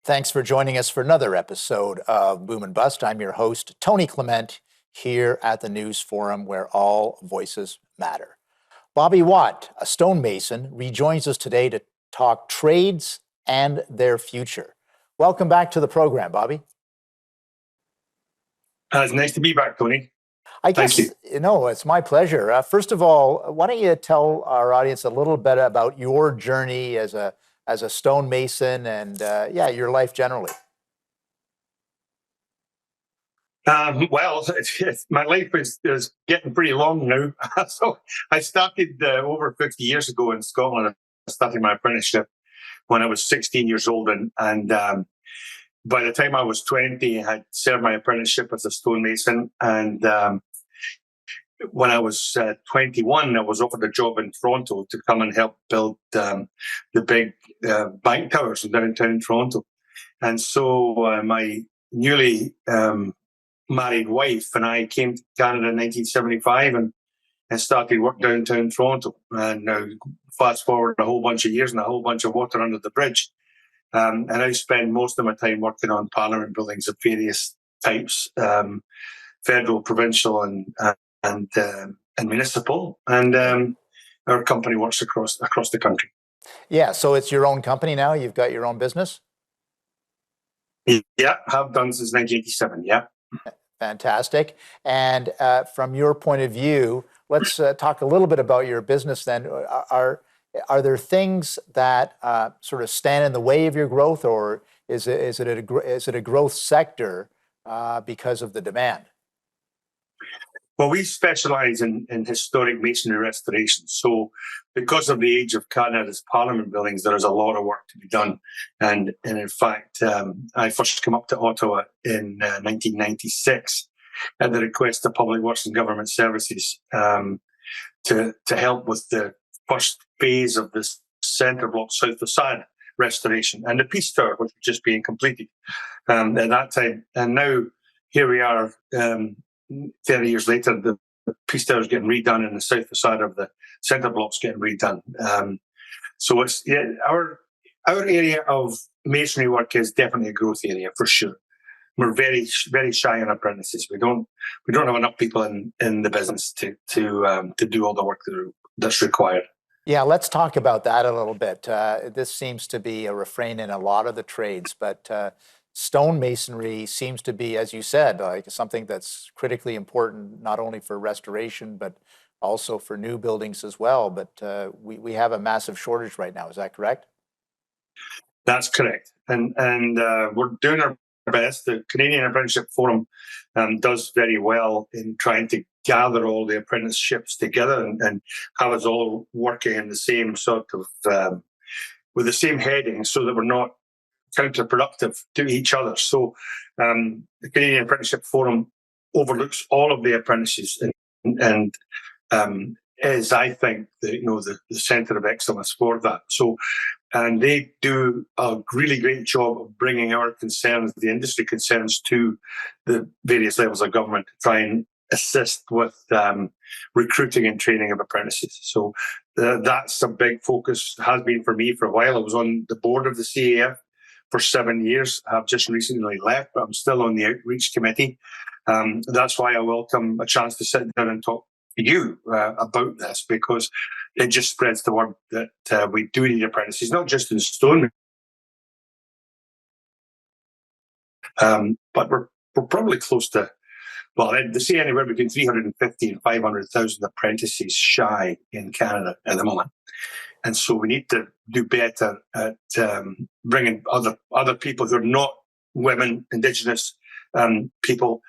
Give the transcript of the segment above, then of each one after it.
Thanks for joining us for another episode of Boom and Bust. I'm your host, Tony Clement, here at the News Forum where all voices matter. Bobby Watt, a stonemason, rejoins us today to talk trades and their future. Welcome back to the program, Bobby. It's nice to be back, Tony. Thank you. It's my pleasure. First of all, why don't you tell our audience a little bit about your journey as a stonemason and your life generally. My life is getting pretty long now. So I started over 50 years ago in Scotland. I started my apprenticeship when I was 16 years old, and by the time I was 20, I had served my apprenticeship as a stonemason. And when I was 21, I was offered a job in Toronto to come and help build the big bank towers in downtown Toronto. And so my newly married wife and I came to Canada in 1975 and started work downtown Toronto. And now fast forward a whole bunch of years and a whole bunch of water under the bridge. And I spend most of my time working on parliament buildings of various types, federal, provincial, and municipal. And our company works across the country. Yeah, so it's your own company now? You've got your own business? Yeah, have done since 1987, yeah. Fantastic. And from your point of view, let's talk a little bit about your business then. Are there things that sort of stand in the way of your growth, or is it a growth sector because of the demand? Well, we specialize in historic masonry restoration. So because of the age of Canada's parliament buildings, there is a lot of work to be done. And in fact, I first came up to Ottawa in 1996 at the request of Public Works and Government Services to help with the first phase of this centre block south facade restoration and the Peace Tower, which was just being completed at that time. And now here we are, 30 years later, the Peace Tower is getting redone and the south facade of the centre block's getting redone. So it's our area of masonry work is definitely a growth area for sure. We're very, very shy on apprentices. We don't have enough people in the business to do all the work that's required. Yeah, let's talk about that a little bit. This seems to be a refrain in a lot of the trades, but stonemasonry seems to be, as you said, like something that's critically important, not only for restoration, but also for new buildings as well. But we have a massive shortage right now. Is that correct? That's correct. And we're doing our best. The Canadian Apprenticeship Forum does very well in trying to gather all the apprenticeships together and have us all working in the same sort of, with the same heading so that we're not counterproductive to each other. So the Canadian Apprenticeship Forum overlooks all of the apprentices and is, I think, the centre of excellence for that. So, and they do a really great job of bringing our concerns, the industry concerns, to the various levels of government to try and assist with recruiting and training of apprentices. So that's a big focus, has been for me for a while. I was on the board of the CAF for 7 years. I've just recently left, but I'm still on the outreach committee. That's why I welcome a chance to sit down and talk to you about this, because it just spreads the word that we do need apprentices, not just in stone, but we're probably close to, well, they say anywhere between 350 and 500,000 apprentices shy in Canada at the moment. And so we need to do better at bringing other people who are not women, Indigenous people,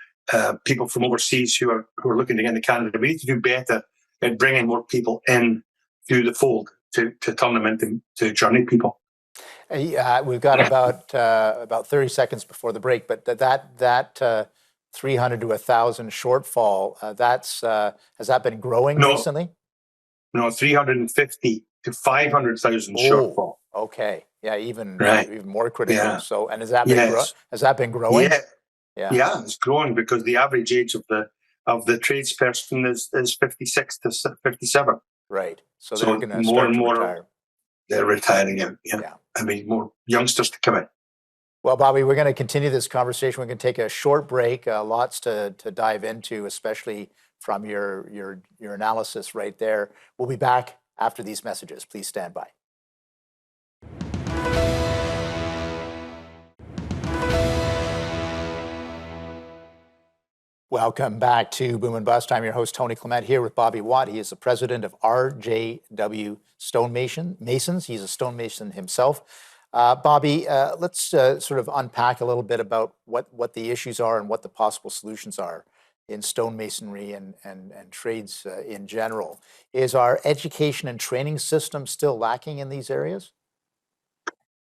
people from overseas who are looking to get into Canada. We need to do better at bringing more people in through the fold to turn them into journey people. We've got about 30 seconds before the break, but that 300 to 1,000 shortfall, has that been growing recently? No, 350 to 500,000 shortfall. Okay, yeah, even more critical. Yeah. So, and has that been growing? Yeah, it's growing because the average age of the tradesperson is 56 to 57. Right. So they're going to more start and to more retire. They're retiring out. Yeah. I mean, more youngsters to come in. Well, Bobby, we're going to continue this conversation. We're going to take a short break. Lots to dive into, especially from your analysis right there. We'll be back after these messages. Please stand by. Welcome back to Boom and Bust. I'm your host, Tony Clement, here with Bobby Watt. He is the president of RJW Stonemasons. He's a stonemason himself. Bobby, let's sort of unpack a little bit about what the issues are and what the possible solutions are in stonemasonry and trades in general. Is our education and training system still lacking in these areas?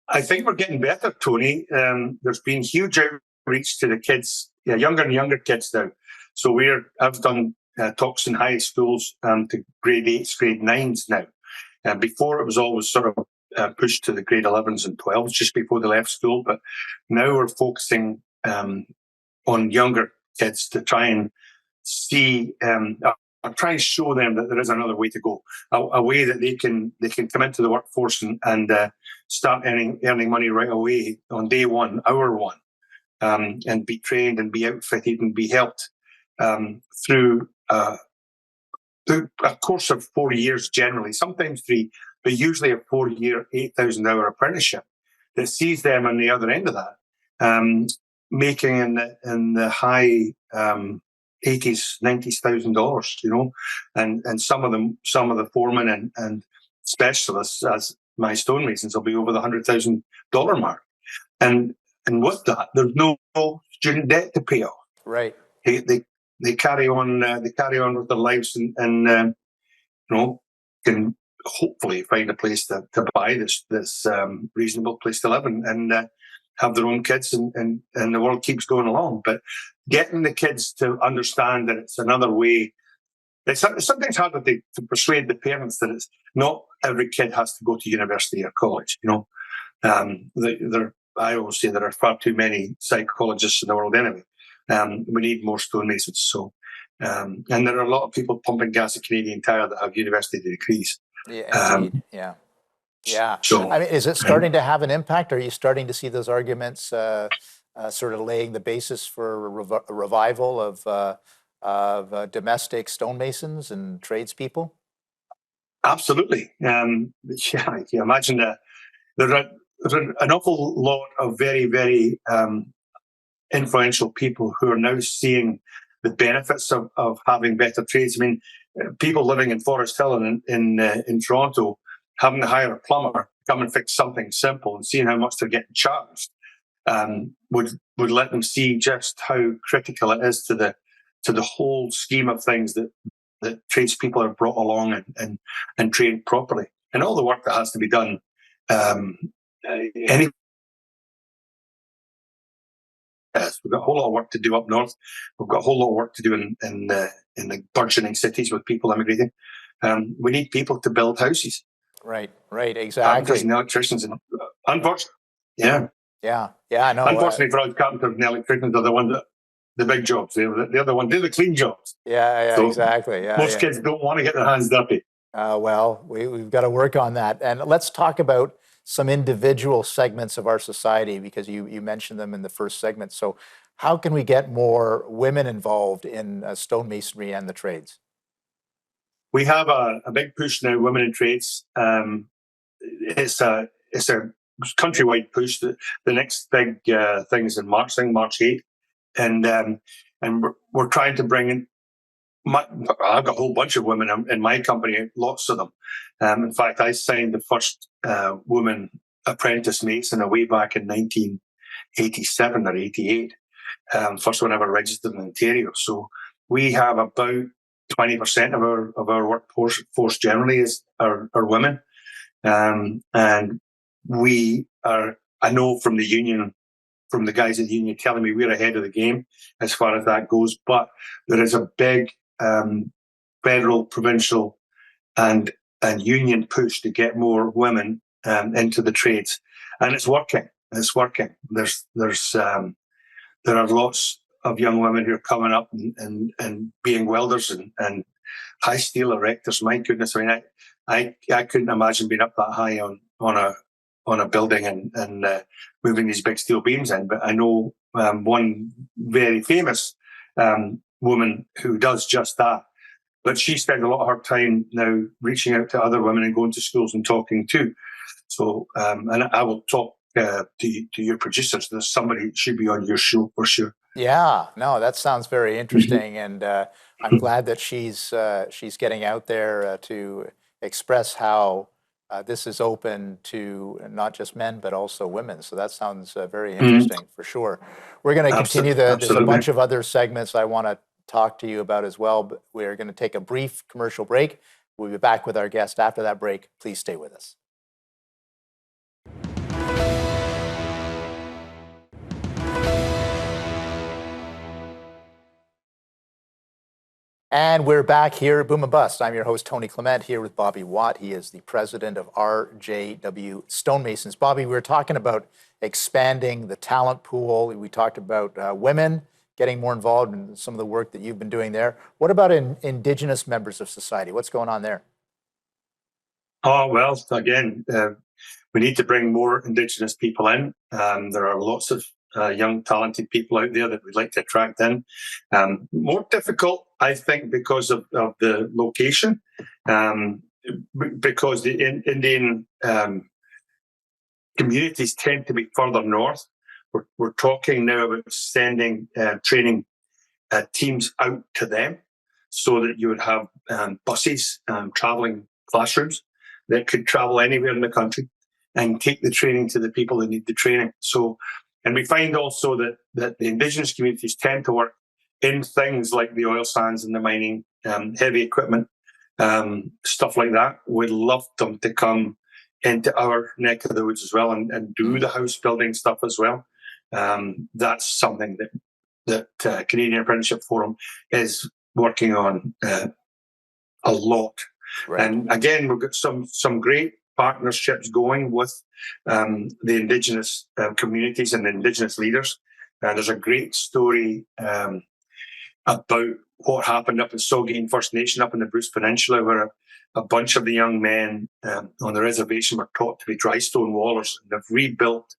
I think we're getting better, Tony. There's been huge outreach to the kids, younger and younger kids now. So I've done talks in high schools to grade 8s, grade 9s now. Before it was always sort of pushed to the grade 11s and 12s just before they left school. But now we're focusing on younger kids to try and see, or try and show them that there is another way to go, a way that they can come into the workforce and start earning money right away on day one, hour one, and be trained and be outfitted and be helped through a course of 4 years generally, sometimes 3, but usually a 4-year, 8,000-hour apprenticeship that sees them on the other end of that, making in the high 80s, $90,000, and some of the foremen and specialists as my stonemasons will be over the $100,000 mark, and with that, there's no student debt to pay off. Right. They carry on. They carry on with their lives, and can hopefully find a place to buy this reasonable place to live and have their own kids, and the world keeps going along. But getting the kids to understand that it's another way. It's sometimes harder to persuade the parents that it's not every kid has to go to university or college. I always say there are far too many psychologists in the world anyway. We need more stonemasons. So, and there are a lot of people pumping gas at Canadian Tire that have university degrees. Yeah, indeed. Yeah. So, I mean, is it starting to have an impact? Are you starting to see those arguments sort of laying the basis for a revival of domestic stonemasons and tradespeople? absolutely. You imagine that there's an awful lot of very, very influential people who are now seeing the benefits of having better trades. I mean, people living in Forest Hill and in Toronto having to hire a plumber come and fix something simple and seeing how much they're getting charged would let them see just how critical it is to the whole scheme of things that tradespeople are brought along and trained properly, and all the work that has to be done. Yes, we've got a whole lot of work to do up north. We've got a whole lot of work to do in the burgeoning cities with people immigrating. We need people to build houses. Right, exactly. Carpenters and electricians, and unfortunately, yeah, I know. Unfortunately for us, carpenters and electricians are the ones that the big jobs. They're the clean jobs. Yeah, so exactly. Yeah, most kids don't want to get their hands dirty. Well, we've got to work on that, and let's talk about some individual segments of our society, because you mentioned them in the first segment. So how can we get more women involved in stonemasonry and the trades? We have a big push now, women in trades. It's a countrywide push. The next big thing is in March 8th, and we're trying to bring in. I've got a whole bunch of women in my company, lots of them. In fact, I signed the first woman apprentice mason way back in 1987 or 88. First one ever registered in Ontario. So we have about 20% of our workforce generally are women, and we are. I know from the union, from the guys at the union telling me we're ahead of the game as far as that goes. But there is a big federal, provincial, and union push to get more women into the trades, and it's working. It's working. There are lots of young women who are coming up and being welders and high steel erectors. My goodness, I mean, I couldn't imagine being up that high on a building and moving these big steel beams in. But I know one very famous woman who does just that. But she spends a lot of her time now reaching out to other women and going to schools and talking too. So, and I will talk to your producers. There's somebody that should be on your show for sure. Yeah, no, that sounds very interesting, and I'm glad that she's getting out there to express how this is open to not just men but also women. So that sounds very interesting for sure. We're going to continue there's a bunch of other segments I want to talk to you about as well, but we're going to take a brief commercial break. We'll be back with our guest after that break. Please stay with us. And we're back here at Boom and Bust. I'm your host, Tony Clement, here with Bobby Watt. He is the president of RJW Stonemasons. Bobby, we were talking about expanding the talent pool. We talked about women getting more involved in some of the work that you've been doing there. What about Indigenous members of society? What's going on there? Oh, well, again, we need to bring more Indigenous people in. There are lots of young, talented people out there that we'd like to attract in. More difficult, I think, because of the location, because the Indian communities tend to be further north. We're talking now about sending training teams out to them so that you would have buses, traveling classrooms that could travel anywhere in the country and take the training to the people that need the training. So, and we find also that the Indigenous communities tend to work in things like the oil sands and the mining, heavy equipment, stuff like that. We'd love them to come into our neck of the woods as well and do the house building stuff as well. That's something that Canadian Apprenticeship Forum is working on a lot. Right. And again, we've got some great partnerships going with the Indigenous communities and the Indigenous leaders. There's a great story about what happened up in Saugeen First Nation up in the Bruce Peninsula, where a bunch of the young men on the reservation were taught to be dry stone wallers. And they've rebuilt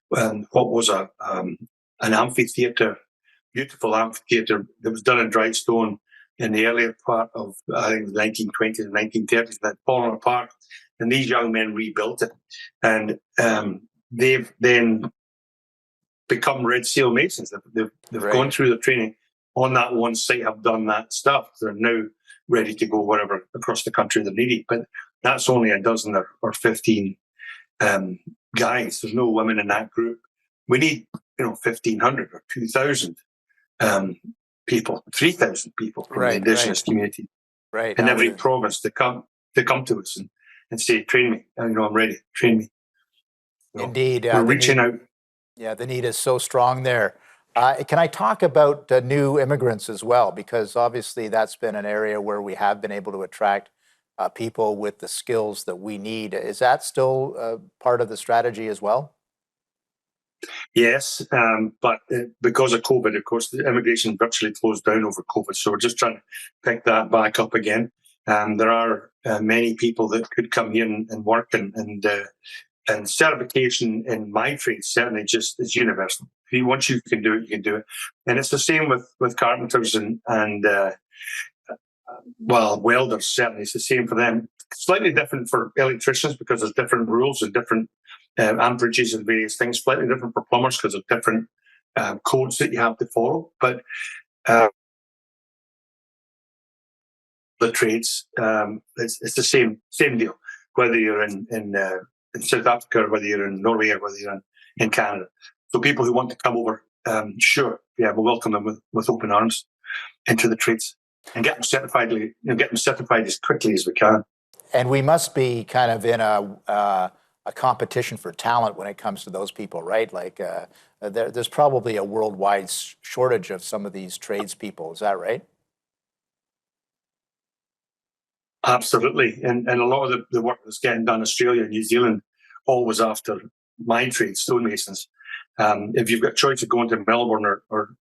what was an amphitheatre, beautiful amphitheatre that was done in dry stone in the earlier part of, I think, the 1920s and 1930s, that had fallen apart. And these young men rebuilt it. And they've then become Red Seal Masons. They've right. gone through the training on that one site, have done that stuff. They're now ready to go wherever across the country they're needed. But that's only a dozen or 15 guys. There's no women in that group. We need, 1,500 or 2,000 people, 3,000 people from the Indigenous community in every province to come to us and say, train me. I'm ready. Train me. So indeed. We're reaching out. Yeah, the need is so strong there. Can I talk about new immigrants as well? Because obviously that's been an area where we have been able to attract people with the skills that we need. Is that still part of the strategy as well? Yes, but because of COVID, of course, the immigration virtually closed down over COVID. So we're just trying to pick that back up again. There are many people that could come here and work, and certification in my trade certainly just is universal. Once you can do it, you can do it. And it's the same with carpenters and welders, certainly. It's the same for them. Slightly different for electricians because there's different rules and different amperages and various things. Slightly different for plumbers because of different codes that you have to follow. But the trades, it's the same deal, whether you're in South Africa or whether you're in Norway or whether you're in Canada. So people who want to come over, sure, we'll welcome them with open arms into the trades and get them certified. Get them certified as quickly as we can. And we must be kind of in a competition for talent when it comes to those people, right? Like there's probably a worldwide shortage of some of these tradespeople. Is that right? Absolutely. And a lot of the work that's getting done in Australia and New Zealand, always after my trade, stonemasons. If you've got a choice of going to Melbourne or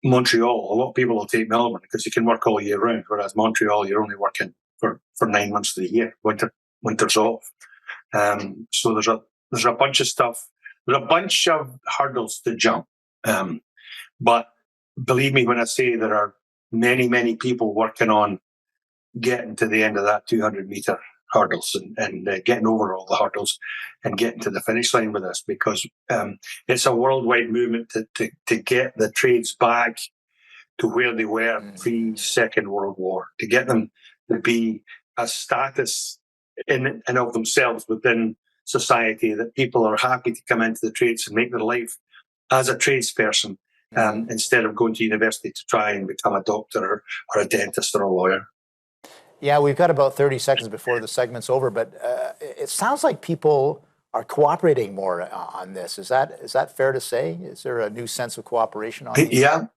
Montreal, a lot of people will take Melbourne because you can work all year round, whereas Montreal, you're only working for 9 months of the year. Winter's off. So there's there's a bunch of stuff. There's a bunch of hurdles to jump. But believe me when I say there are many, many people working on getting to the end of that 200-meter hurdles and getting over all the hurdles and getting to the finish line with us, because it's a worldwide movement to get the trades back to where they were pre-Second World War, to get them to be a status in and of themselves within society, that people are happy to come into the trades and make their life as a tradesperson instead of going to university to try and become a doctor or a dentist or a lawyer. Yeah, we've got about 30 seconds before the segment's over, but it sounds like people are cooperating more on this. Is that fair to say? Is there a new sense of cooperation on these? Yeah,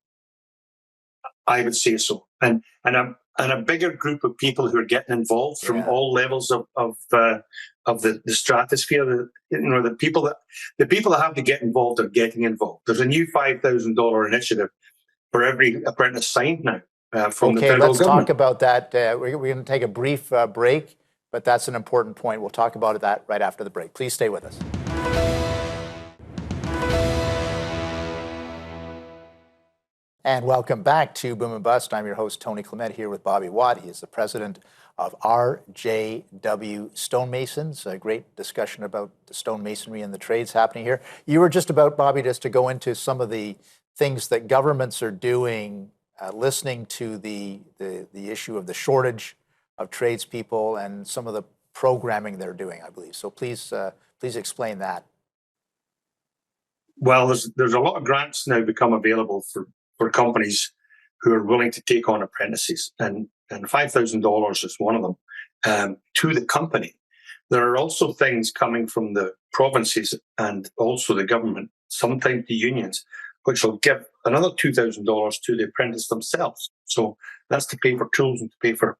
I would say so. And a bigger group of people who are getting involved from all levels of the stratosphere. The people that have to get involved are getting involved. There's a new $5,000 initiative for every apprentice signed now. From the federal let's government. talk about that. We're going to take a brief break, but that's an important point. We'll talk about that right after the break. Please stay with us. And welcome back to Boom and Bust. I'm your host, Tony Clement, here with Bobby Watt. He is the president of RJW Stonemasons. A great discussion about the stonemasonry and the trades happening here. You were just about, Bobby, just to go into some of the things that governments are doing, listening to the issue of the shortage of tradespeople and some of the programming they're doing, I believe. So please explain that. Well, there's a lot of grants now become available for companies who are willing to take on apprentices, and $5,000 is one of them to the company. There are also things coming from the provinces and also the government, sometimes the unions, which will give another $2,000 to the apprentice themselves. So that's to pay for tools and to pay for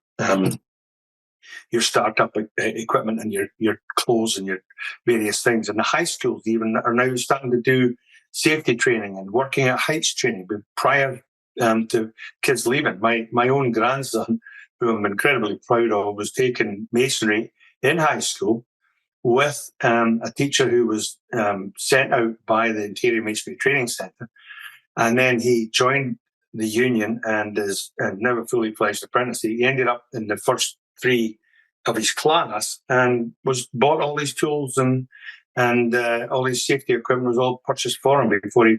your startup equipment and your clothes and your various things. And the high schools even are now starting to do safety training and working at heights training prior to kids leaving. My own grandson, who I'm incredibly proud of, was taking masonry in high school with a teacher who was sent out by the Interior Masonry Training Centre. And then he joined the union and is now a fully fledged apprentice. He ended up in the first 3 of his class and bought all these tools and all his safety equipment was all purchased for him before he.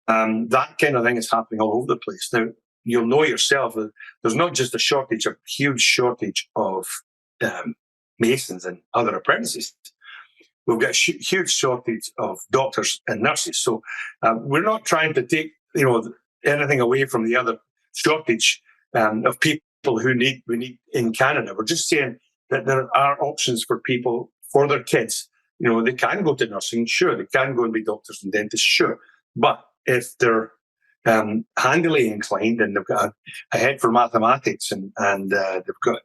That kind of thing is happening all over the place. Now, you'll know yourself that there's not just a huge shortage of masons and other apprentices. We've got a huge shortage of doctors and nurses. So we're not trying to take anything away from the other shortage of people who we need in Canada. We're just saying that there are options for people, for their kids. They can go to nursing, sure. They can go and be doctors and dentists, sure. But if they're handily inclined and they've got a head for mathematics and they've got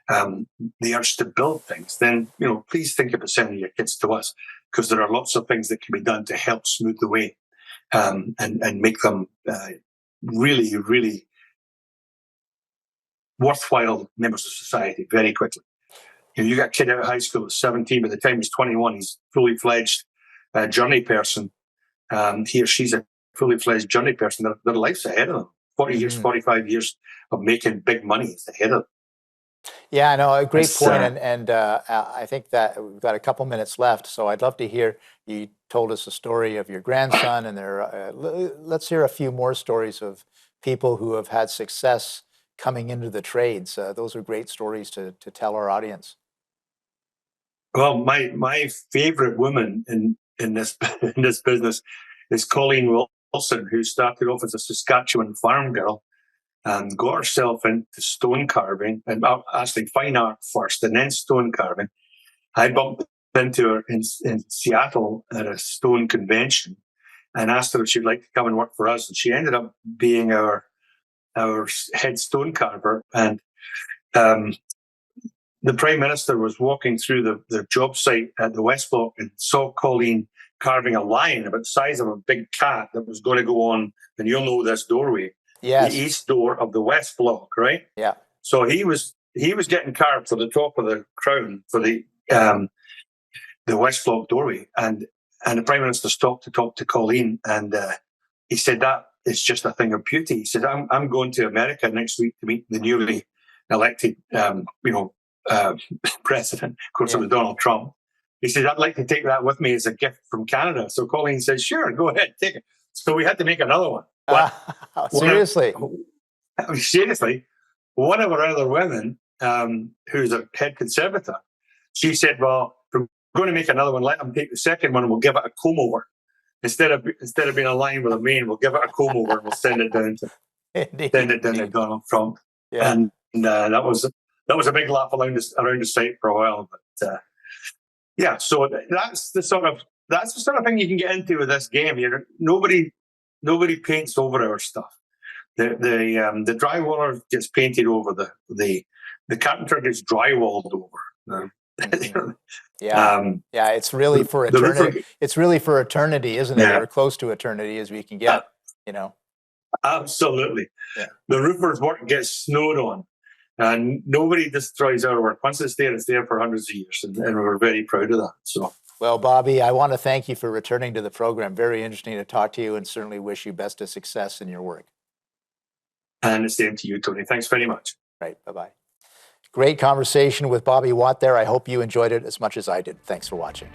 the urge to build things, then please think about sending your kids to us, because there are lots of things that can be done to help smooth the way and make them really, really worthwhile members of society very quickly. You got a kid out of high school at 17, by the time he's 21, he's fully fledged journey person. He or she's a fully fledged journey person. Their life's ahead of them. 40 years, 45 years of making big money is ahead of them. Yeah, I know, a great point. And I think that we've got a couple minutes left, so I'd love to hear, you told us a story of your grandson, and let's hear a few more stories of people who have had success coming into the trades. Those are great stories to tell our audience. Well, my favorite woman in this business is Colleen Wilson, who started off as a Saskatchewan farm girl and got herself into stone carving, and actually fine art first and then stone carving. I bumped into her in Seattle at a stone convention and asked her if she'd like to come and work for us. And she ended up being our head stone carver. And the Prime Minister was walking through the job site at the West Block and saw Colleen carving a lion about the size of a big cat that was going to go on, and you'll know this doorway, the east door of the West Block, right? Yeah. So he was getting carved for the top of the crown for the the West Block doorway, and the Prime Minister stopped to talk to Colleen, and he said that is just a thing of beauty. He said, I'm going to America next week to meet the newly elected, president. Of course, it was Donald Trump. He said, I'd like to take that with me as a gift from Canada. So Colleen said, sure, go ahead, take it. So we had to make another one. But seriously? Seriously, one of our other women, who's a head conservator, she said, well, if we're going to make another one, let them take the second one and we'll give it a comb over. Instead of being aligned with a main, we'll give it a comb over and we'll send it down to Donald Trump. Yeah. And that was a big laugh around the site for a while. But yeah, so that's the sort of thing you can get into with this game. Nobody paints over our stuff. The drywaller gets painted over. The carpenter gets drywalled over. It's really for eternity. It's really for eternity, isn't it? Yeah. Or close to eternity as we can get. Absolutely. Yeah. The roofer's work gets snowed on, and nobody destroys our work. Once it's there for hundreds of years, and we're very proud of that. So. Well, Bobby, I want to thank you for returning to the program. Very interesting to talk to you, and certainly wish you best of success in your work. And the same to you, Tony. Thanks very much. Right. Bye-bye. Great conversation with Bobby Watt there. I hope you enjoyed it as much as I did. Thanks for watching.